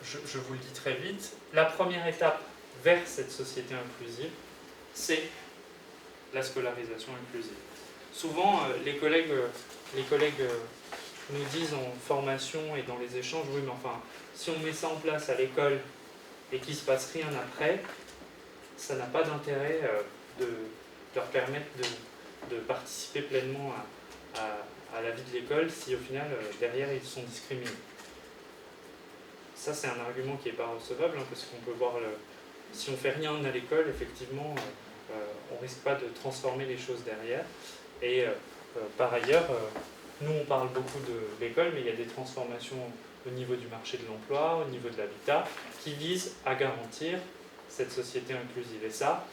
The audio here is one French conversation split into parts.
je vous le dis très vite, la première étape vers cette société inclusive, c'est la scolarisation inclusive. Souvent, les collègues nous disent en formation et dans les échanges, oui, mais enfin, si on met ça en place à l'école et qu'il ne se passe rien après, ça n'a pas d'intérêt de leur permettre de participer pleinement à la vie de l'école si au final, derrière, ils sont discriminés. Ça, c'est un argument qui n'est pas recevable, hein, parce qu'on peut voir, si on ne fait rien à l'école, effectivement, on ne risque pas de transformer les choses derrière. Et par ailleurs, nous, on parle beaucoup de l'école, mais il y a des transformations au niveau du marché de l'emploi, au niveau de l'habitat, qui visent à garantir cette société inclusive. Et ça,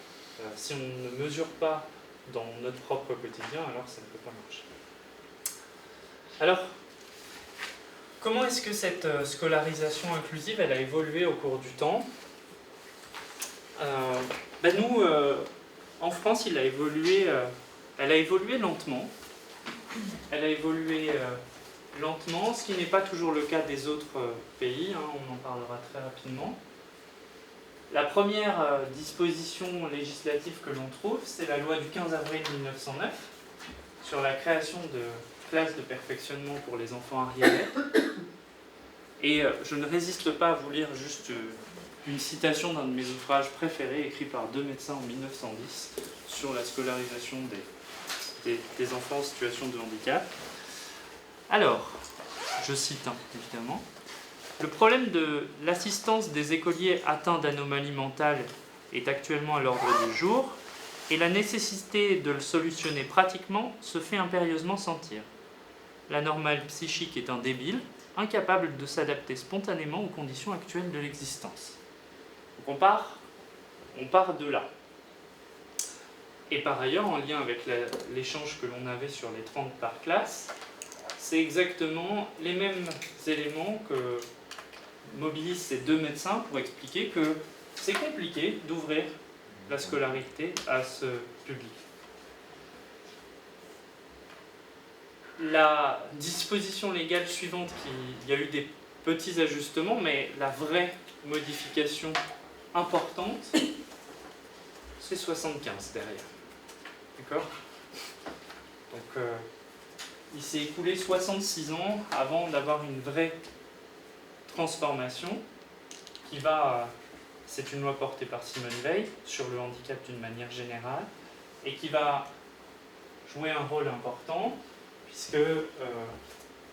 si on ne mesure pas dans notre propre quotidien, alors ça ne peut pas marcher. Alors, comment est-ce que cette scolarisation inclusive elle a évolué au cours du temps? Nous, en France, elle a évolué lentement. Elle a évolué lentement, ce qui n'est pas toujours le cas des autres pays, hein, on en parlera très rapidement. La première disposition législative que l'on trouve, c'est la loi du 15 avril 1909 sur la création de classes de perfectionnement pour les enfants arriérés. Et je ne résiste pas à vous lire juste une citation d'un de mes ouvrages préférés, écrit par 2 médecins en 1910, sur la scolarisation des enfants en situation de handicap. Alors, je cite évidemment, le problème de l'assistance des écoliers atteints d'anomalies mentales est actuellement à l'ordre du jour, et la nécessité de le solutionner pratiquement se fait impérieusement sentir. La normale psychique est un débile, incapable de s'adapter spontanément aux conditions actuelles de l'existence. Donc on part de là. Et par ailleurs, en lien avec l'échange que l'on avait sur les 30 par classe, c'est exactement les mêmes éléments que mobilisent ces 2 médecins pour expliquer que c'est compliqué d'ouvrir la scolarité à ce public. La disposition légale suivante, il y a eu des petits ajustements, mais la vraie modification importante, c'est 75 derrière. D'accord ? Donc, il s'est écoulé 66 ans avant d'avoir une vraie transformation qui va, c'est une loi portée par Simone Veil sur le handicap d'une manière générale et qui va jouer un rôle important puisque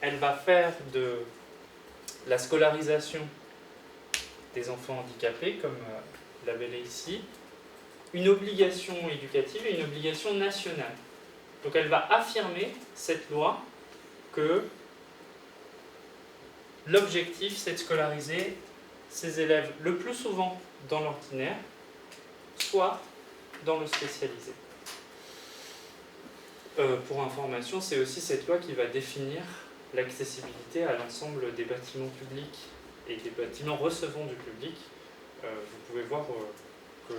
elle va faire de la scolarisation des enfants handicapés, comme labellé ici, une obligation éducative et une obligation nationale. Donc elle va affirmer, cette loi, que l'objectif c'est de scolariser ces élèves le plus souvent dans l'ordinaire, soit dans le spécialisé. Pour information, c'est aussi cette loi qui va définir l'accessibilité à l'ensemble des bâtiments publics et des bâtiments recevant du public. Vous pouvez voir que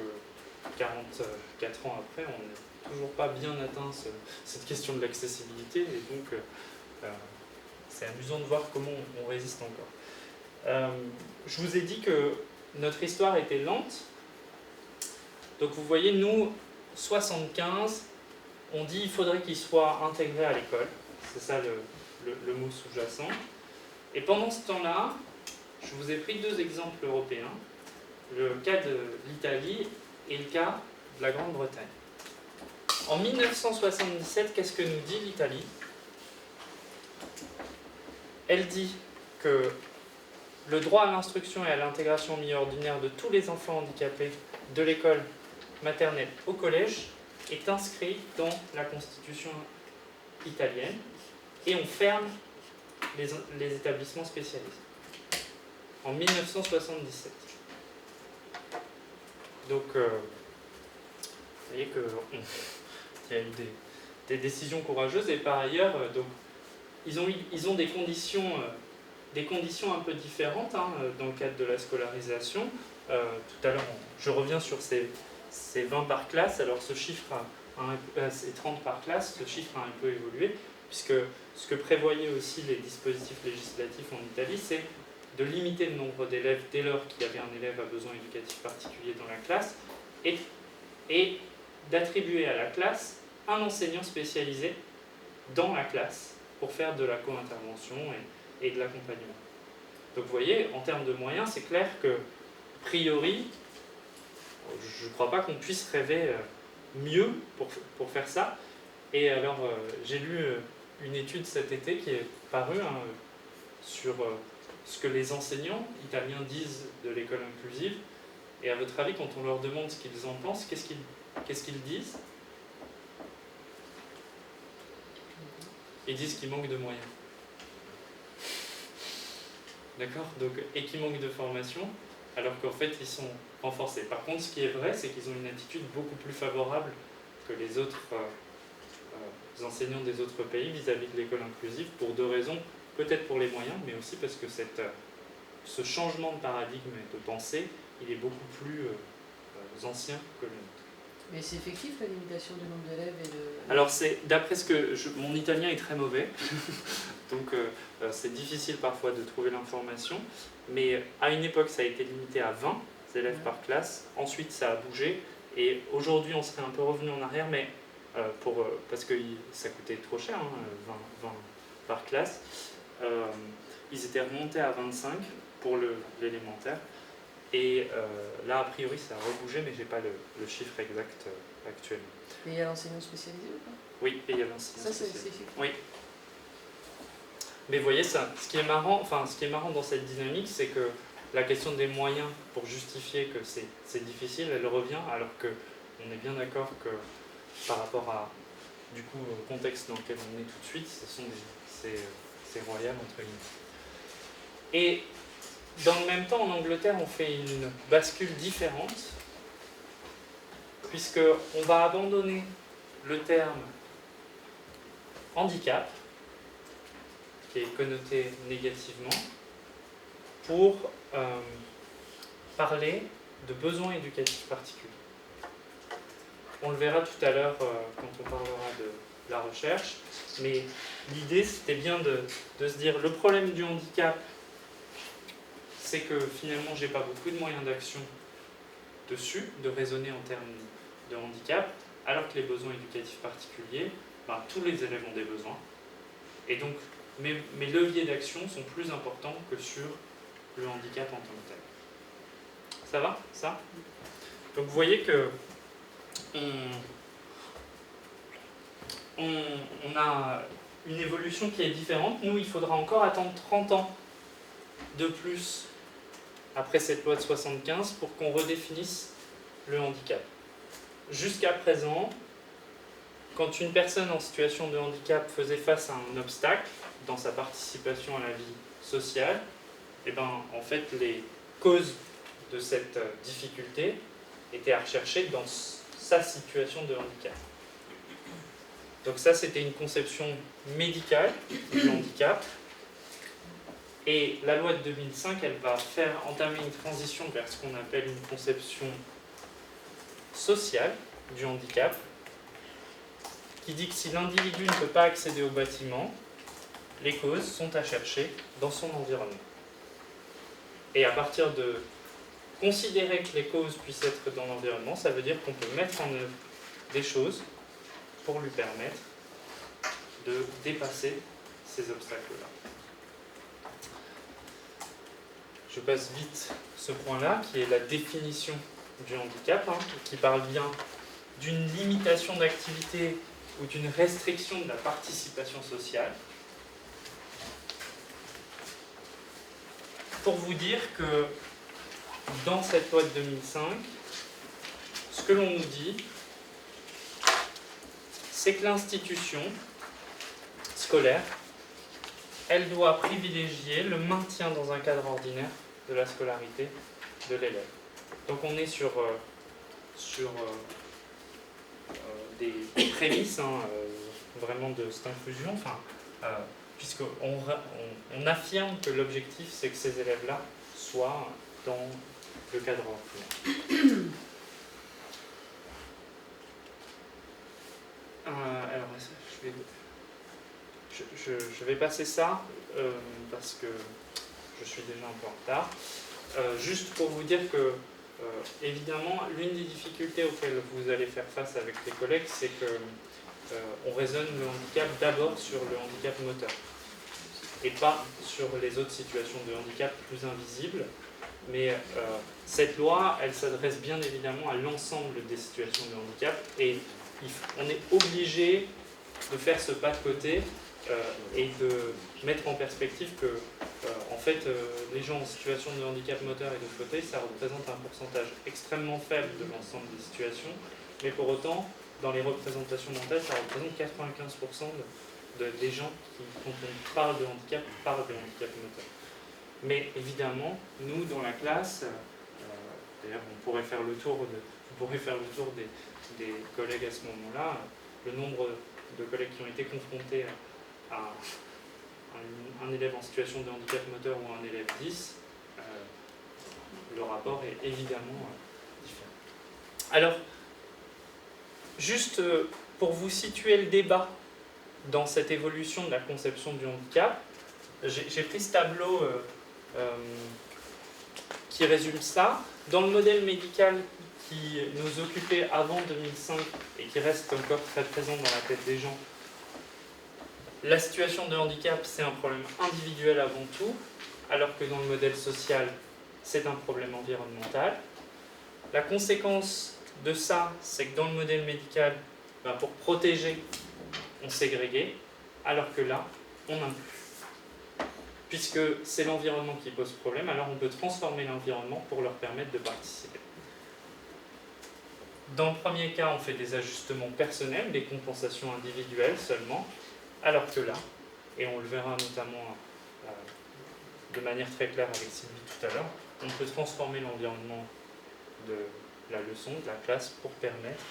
44 ans après, on n'est toujours pas bien atteint cette question de l'accessibilité, et donc c'est amusant de voir comment on résiste encore. Je vous ai dit que notre histoire était lente, donc vous voyez, nous, 75, on dit qu'il faudrait qu'il soit intégré à l'école, c'est ça le mot sous-jacent. Et pendant ce temps-là, je vous ai pris 2 exemples européens, le cas de l'Italie et le cas de la Grande-Bretagne. En 1977, qu'est-ce que nous dit l'Italie ? Elle dit que le droit à l'instruction et à l'intégration au milieu ordinaire de tous les enfants handicapés de l'école maternelle au collège est inscrit dans la Constitution italienne et on ferme les établissements spécialisés en 1977. Donc, vous voyez qu'il y a eu des décisions courageuses et par ailleurs, donc, ils ont des conditions un peu différentes dans le cadre de la scolarisation. Tout à l'heure, je reviens sur ces 20 par classe. Alors ce chiffre, ces 30 par classe, ce chiffre a un peu évolué, puisque ce que prévoyaient aussi les dispositifs législatifs en Italie, c'est de limiter le nombre d'élèves dès lors qu'il y avait un élève à besoin éducatif particulier dans la classe, et d'attribuer à la classe un enseignant spécialisé dans la classe pour faire de la co-intervention et de l'accompagnement. Donc vous voyez, en termes de moyens, c'est clair que, a priori, je ne crois pas qu'on puisse rêver mieux pour faire ça. Et alors, j'ai lu une étude cet été qui est parue sur ce que les enseignants italiens disent de l'école inclusive. Et à votre avis, quand on leur demande ce qu'ils en pensent, qu'est-ce qu'ils disent? Ils disent qu'il manque de moyens. D'accord? Donc, et qu'il manque de formation, alors qu'en fait, ils sont renforcés. Par contre, ce qui est vrai, c'est qu'ils ont une attitude beaucoup plus favorable que les autres enseignants des autres pays vis-à-vis de l'école inclusive, pour deux raisons. Peut-être pour les moyens, mais aussi parce que ce changement de paradigme et de pensée, il est beaucoup plus ancien que le nôtre. Mais c'est effectif la limitation du nombre d'élèves et de... Alors, d'après ce que... mon italien est très mauvais, donc c'est difficile parfois de trouver l'information, mais à une époque, ça a été limité à 20 élèves par classe, ensuite ça a bougé, et aujourd'hui, on serait un peu revenu en arrière, mais parce que ça coûtait trop cher, 20 par classe, ils étaient remontés à 25 pour l'élémentaire. Et là, a priori, ça a rebougé, mais je n'ai pas le chiffre exact actuellement. Et il y a l'enseignant spécialisé ou pas? Oui, et il y a l'enseignant spécialisé. Ça, c'est effectif. Oui. Mais vous voyez, ce qui est marrant dans cette dynamique, c'est que la question des moyens pour justifier que c'est difficile, elle revient, alors qu'on est bien d'accord que par rapport du coup, au contexte dans lequel on est tout de suite, c'est royal, entre guillemets. Et dans le même temps, en Angleterre, on fait une bascule différente, puisqu'on va abandonner le terme handicap, qui est connoté négativement, pour parler de besoins éducatifs particuliers. On le verra tout à l'heure quand on parlera de la recherche, mais l'idée c'était bien de se dire le problème du handicap, c'est que finalement j'ai pas beaucoup de moyens d'action dessus, de raisonner en termes de handicap, alors que les besoins éducatifs particuliers, tous les élèves ont des besoins, et donc mes leviers d'action sont plus importants que sur le handicap en tant que tel. Ça va, ça? Donc vous voyez que on a une évolution qui est différente. Nous, il faudra encore attendre 30 ans de plus après cette loi de 75 pour qu'on redéfinisse le handicap. Jusqu'à présent, quand une personne en situation de handicap faisait face à un obstacle dans sa participation à la vie sociale, en fait, les causes de cette difficulté étaient à rechercher dans sa situation de handicap. Donc ça, c'était une conception médicale du handicap. Et la loi de 2005, elle va entamer une transition vers ce qu'on appelle une conception sociale du handicap, qui dit que si l'individu ne peut pas accéder au bâtiment, les causes sont à chercher dans son environnement. Et à partir de considérer que les causes puissent être dans l'environnement, ça veut dire qu'on peut mettre en œuvre des choses pour lui permettre de dépasser ces obstacles-là. Je passe vite ce point-là, qui est la définition du handicap, qui parle bien d'une limitation d'activité ou d'une restriction de la participation sociale. Pour vous dire que dans cette loi de 2005, ce que l'on nous dit, c'est que l'institution scolaire, elle doit privilégier le maintien dans un cadre ordinaire de la scolarité de l'élève. Donc on est sur des prémices vraiment de cette inclusion, puisqu'on affirme que l'objectif c'est que ces élèves-là soient dans le cadre ordinaire. Alors, je vais passer ça parce que je suis déjà un peu en retard. Juste pour vous dire que, évidemment, l'une des difficultés auxquelles vous allez faire face avec les collègues, c'est que on raisonne le handicap d'abord sur le handicap moteur et pas sur les autres situations de handicap plus invisibles. Mais cette loi, elle s'adresse bien évidemment à l'ensemble des situations de handicap et on est obligé de faire ce pas de côté et de mettre en perspective que en fait, les gens en situation de handicap moteur et de fauteuil, ça représente un pourcentage extrêmement faible de l'ensemble des situations, mais pour autant, dans les représentations mentales, ça représente 95% des gens qui, quand on parle de handicap, parlent de handicap moteur. Mais évidemment, nous, dans la classe, d'ailleurs, vous pourrez faire le tour des collègues à ce moment-là, le nombre de collègues qui ont été confrontés à un élève en situation de handicap moteur ou un élève 10, le rapport est évidemment différent. Alors, juste pour vous situer le débat dans cette évolution de la conception du handicap, j'ai pris ce tableau qui résume ça. Dans le modèle médical qui nous occupait avant 2005 et qui reste encore très présent dans la tête des gens, la situation de handicap, c'est un problème individuel avant tout, alors que dans le modèle social, c'est un problème environnemental. La conséquence de ça, c'est que dans le modèle médical, pour protéger, on ségréguait, alors que là, on inclut. Puisque c'est l'environnement qui pose problème, alors on peut transformer l'environnement pour leur permettre de participer. Dans le premier cas, on fait des ajustements personnels, des compensations individuelles seulement, alors que là, et on le verra notamment de manière très claire avec Sylvie tout à l'heure, on peut transformer l'environnement de la leçon, de la classe, pour permettre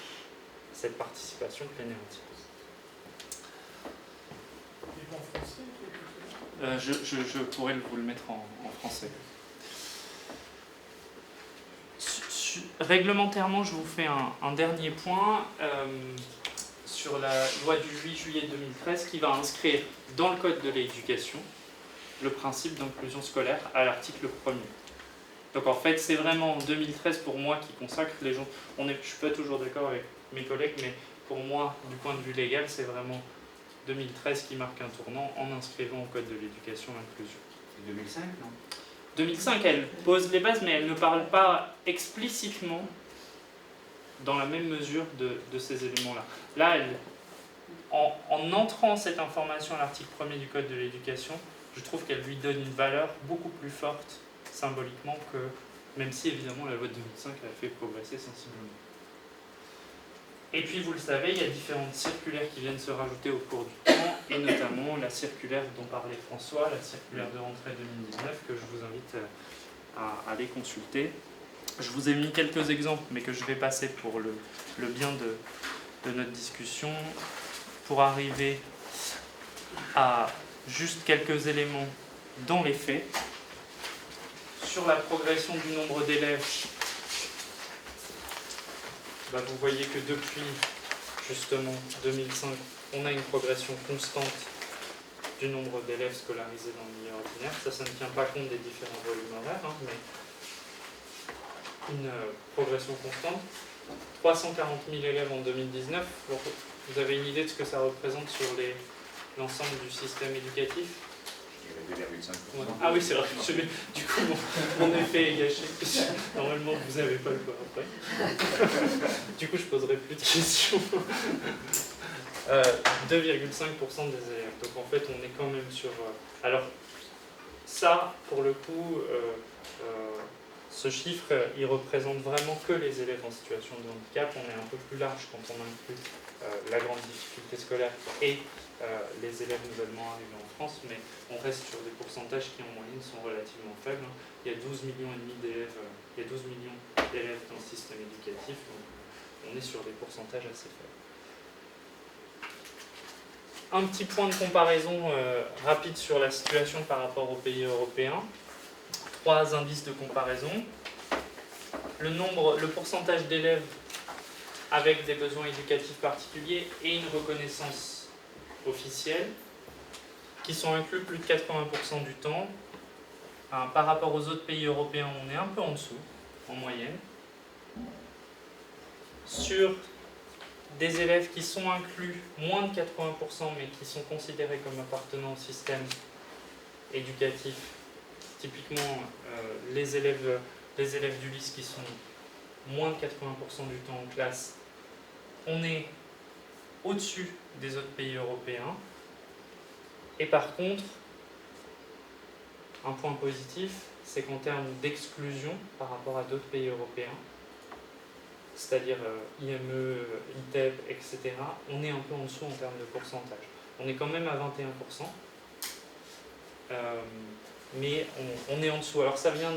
cette participation pleine et entière. Je pourrais vous le mettre en français. Réglementairement, je vous fais un dernier point sur la loi du 8 juillet 2013 qui va inscrire dans le Code de l'éducation le principe d'inclusion scolaire à l'article 1er. Donc en fait, c'est vraiment en 2013 pour moi qui consacre les gens. Je ne suis pas toujours d'accord avec mes collègues, mais pour moi, du point de vue légal, c'est vraiment 2013 qui marque un tournant en inscrivant au Code de l'éducation l'inclusion. C'est 2005, non ? 2005, elle pose les bases, mais elle ne parle pas explicitement dans la même mesure de ces éléments-là. Là, en entrant cette information à l'article 1er du Code de l'éducation, je trouve qu'elle lui donne une valeur beaucoup plus forte symboliquement que, même si évidemment la loi de 2005 a fait progresser sensiblement. Et puis vous le savez, il y a différentes circulaires qui viennent se rajouter au cours du temps, et notamment la circulaire dont parlait François, la circulaire de rentrée 2019, que je vous invite à aller consulter. Je vous ai mis quelques exemples, mais que je vais passer pour le bien de notre discussion, pour arriver à juste quelques éléments dans les faits. Sur la progression du nombre d'élèves, vous voyez que depuis justement 2005, on a une progression constante du nombre d'élèves scolarisés dans le milieu ordinaire. Ça ne tient pas compte des différents volumes horaires, mais une progression constante. 340 000 élèves en 2019. Vous avez une idée de ce que ça représente sur l'ensemble du système éducatif ? 2,5%. Ouais. Ah oui, c'est vrai. Du coup, mon effet est gâché. Normalement, vous n'avez pas le choix après. Du coup, je poserai plus de questions. 2,5% des élèves. Donc en fait, on est quand même sur... Alors, ça, pour le coup, ce chiffre, il représente vraiment que les élèves en situation de handicap. On est un peu plus large quand on inclut la grande difficulté scolaire et les élèves nouvellement arrivés en France, mais on reste sur des pourcentages qui en moyenne sont relativement faibles. Il y a 12,5 millions d'élèves, il y a 12 millions d'élèves dans le système éducatif, donc on est sur des pourcentages assez faibles. Un petit point de comparaison rapide sur la situation par rapport aux pays européens. 3 indices de comparaison. Le pourcentage d'élèves avec des besoins éducatifs particuliers et une reconnaissance officielle, qui sont inclus plus de 80% du temps. Par rapport aux autres pays européens, on est un peu en dessous, en moyenne. Sur des élèves qui sont inclus, moins de 80%, mais qui sont considérés comme appartenant au système éducatif, typiquement les élèves du lycée qui sont moins de 80% du temps en classe, on est au-dessus des autres pays européens. Et par contre, un point positif, c'est qu'en termes d'exclusion par rapport à d'autres pays européens, c'est-à-dire IME, ITEP, etc., on est un peu en dessous en termes de pourcentage. On est quand même à 21%, mais on est en dessous. Alors ça vient